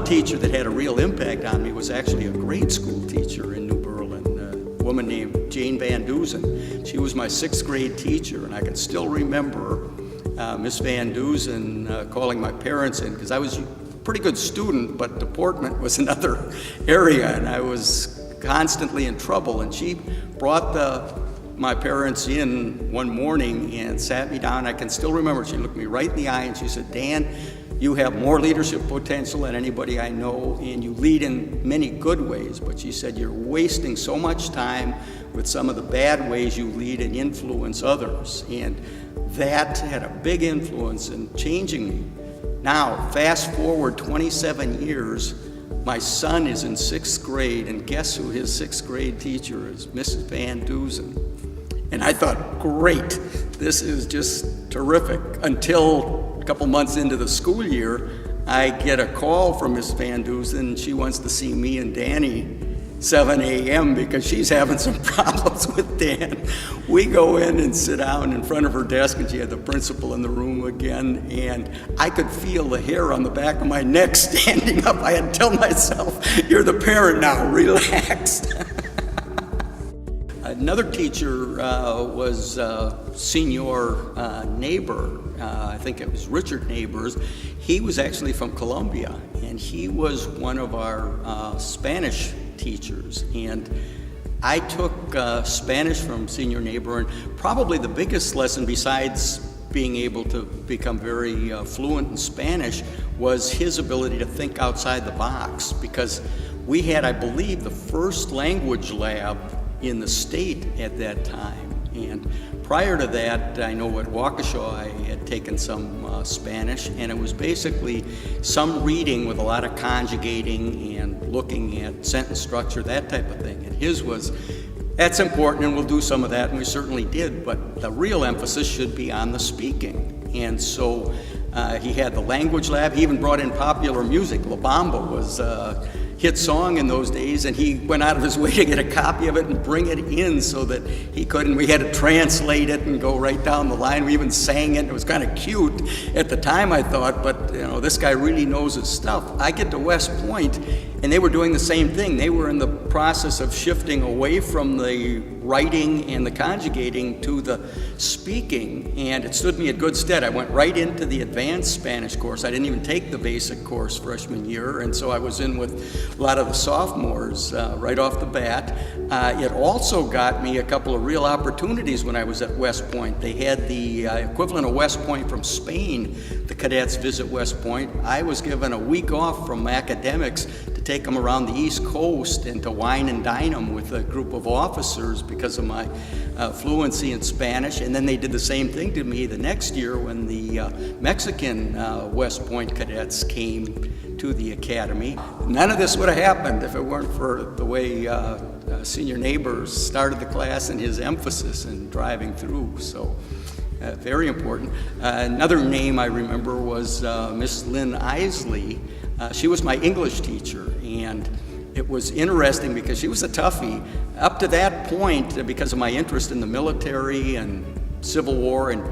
one teacher that had a real impact on me was actually a grade school teacher in New Berlin, a woman named Jane Van Duzen. She was my 6th grade teacher, and I can still remember Miss Van Duzen calling my parents in, because I was a pretty good student, but deportment was another area, and I was constantly in trouble. And she brought my parents in one morning and sat me down. I can still remember, she looked me right in the eye and she said, "Dan, you have more leadership potential than anybody I know, and you lead in many good ways, but," she said, "you're wasting so much time with some of the bad ways you lead and influence others." And that had a big influence in changing me. Now, fast forward 27 years, my son is in 6th grade, and guess who his 6th grade teacher is? Mrs. Van Duzen. And I thought, great, this is just terrific. Until a couple months into the school year, I get a call from Miss Van Duzen. She wants to see me and Danny 7 a.m. because she's having some problems with Dan. We go in and sit down in front of her desk, and she had the principal in the room again, and I could feel the hair on the back of my neck standing up. I had to tell myself, "You're the parent now, relax." Another teacher was Senior Neighbor. I think it was Richard Neighbors. He was actually from Colombia, and he was one of our Spanish teachers. And I took Spanish from Senior Neighbor, and probably the biggest lesson, besides being able to become very fluent in Spanish, was his ability to think outside the box, because we had, I believe, the first language lab in the state at that time. And prior to that, I know at Waukesha I had taken some Spanish, and it was basically some reading with a lot of conjugating and looking at sentence structure, that type of thing. And his was, that's important, and we'll do some of that, and we certainly did, but the real emphasis should be on the speaking. And so he had the language lab. He even brought in popular music. La Bamba was hit song in those days, and he went out of his way to get a copy of it and bring it in so that he could, and we had to translate it and go right down the line. We even sang it. It was kind of cute at the time, I thought, but this guy really knows his stuff. I get to West Point, and they were doing the same thing. They were in the process of shifting away from the writing and the conjugating to the speaking, and it stood me in good stead. I went right into the advanced Spanish course. I didn't even take the basic course freshman year, and so I was in with a lot of the sophomores right off the bat. It also got me a couple of real opportunities when I was at West Point. They had the equivalent of West Point from Spain. The cadets visit West Point. I was given a week off from academics to take them around the East Coast and to wine and dine them with a group of officers because of my fluency in Spanish. And then they did the same thing to me the next year when the Mexican West Point cadets came to the academy. None of this would have happened if it weren't for the way Senior Neighbors started the class and his emphasis in driving through. So very important. Another name I remember was Miss Lynn Isley. She was my English teacher, and it was interesting because she was a toughie. Up to that point, because of my interest in the military and Civil War and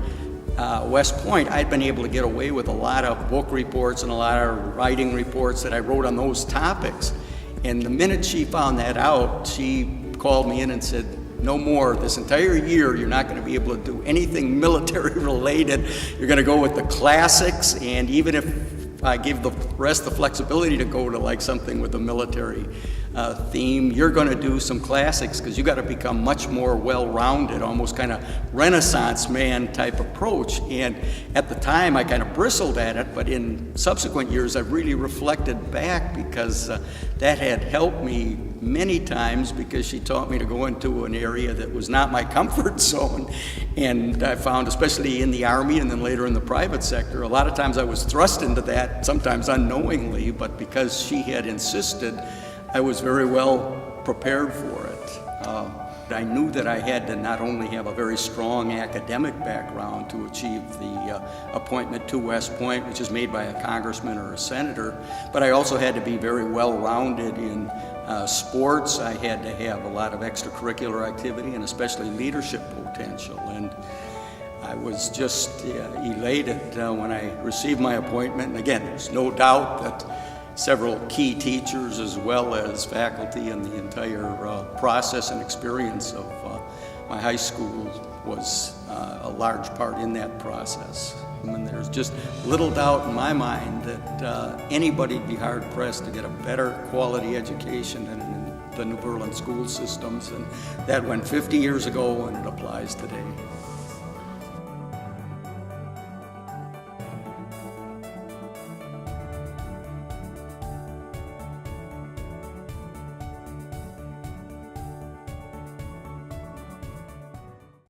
West Point, I'd been able to get away with a lot of book reports and a lot of writing reports that I wrote on those topics. And the minute she found that out, she called me in and said, "No more. This entire year, you're not going to be able to do anything military related. You're going to go with the classics, and even if I give the rest the flexibility to go to like something with a military theme, you're going to do some classics because you got to become much more well-rounded, almost kind of Renaissance man type approach." And at the time, I kind of bristled at it, but in subsequent years, I've really reflected back because that had helped me many times, because she taught me to go into an area that was not my comfort zone. And I found, especially in the Army and then later in the private sector, a lot of times I was thrust into that, sometimes unknowingly, but because she had insisted, I was very well prepared for it. I knew that I had to not only have a very strong academic background to achieve the appointment to West Point, which is made by a congressman or a senator, but I also had to be very well-rounded in sports. I had to have a lot of extracurricular activity and especially leadership potential. And I was just elated when I received my appointment. And again, there's no doubt that several key teachers as well as faculty, and the entire process and experience of my high school was a large part in that process. And there's just little doubt in my mind that anybody'd be hard-pressed to get a better quality education than in the New Berlin school systems, and that went 50 years ago and it applies today.